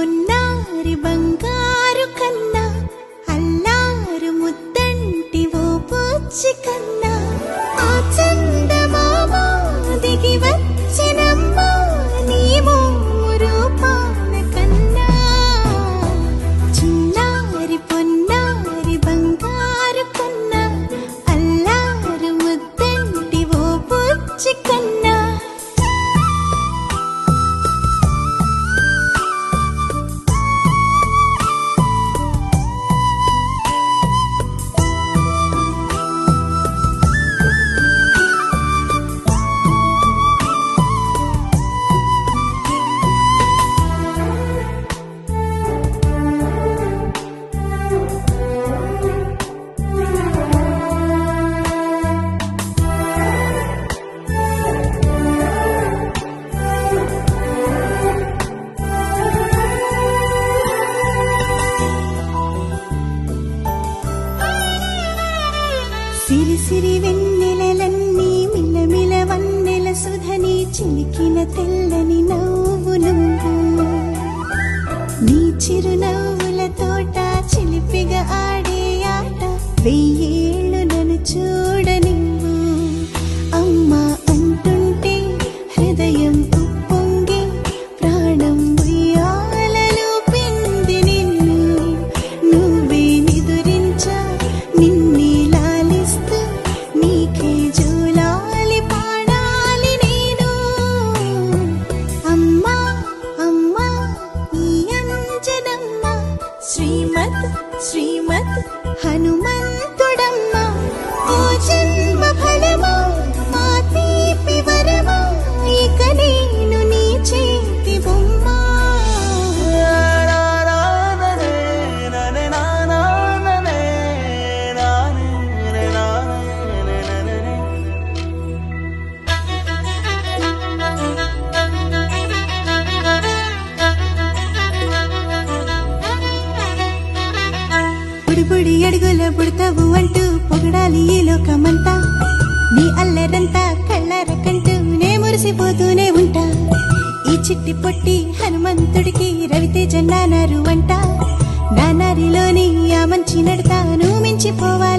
పొన్నారి బంగారు కన్నా అల్లారు ముద్దంటి ఓ పుచ్చి కన్నా ఆ చందమామ దిగి వచ్చినమ్మా నీ రూపాన కన్నా చిన్నారి పొన్నారి బంగారు కన్నా అల్లారు ముద్దంటి ఓ పుచ్చి కన్నా సిరి సిరి వెన్నెలలన్నీ మిలమిల వన్నెల సుధని చిలికిన తెల్లని నవ్వు నువ్వు నీ చిరునవ్వుల తోట చిలిపిగా ఆడే ఆట వెయ్యేళ్ళు నన్ను చూడనివ్వు అమ్మా అంటుంటే హృదయం ఉప్పొంగి ప్రాణం ఉయ్యాలలో పిండి నిన్ను నువ్వే నిదురించా నిన్నే నీకే జూలాలి పాడాలి నేను అమ్మా అమ్మా ఈ అంజనమ్మ శ్రీమత్ శ్రీమత్ హనుమంతుడమ్మ ఓ జన్మ ఫలమా మా తీపి వరమా ఇక నేను నీ చేతి బొమ్మ బుడి అడుగుల బుడతావు అంటూ పొగడాలి ఈ లోకమంతా నీ అల్లరంతా కళ్ళారకంటూ నే మురిసిపోతూనే ఉంటా ఈ చిట్టి పొట్టి హనుమంతుడికి రవితేజ నానారు అంట నానారిలోని ఆ మంచి నడతా నువ్వు మించిపోవాలి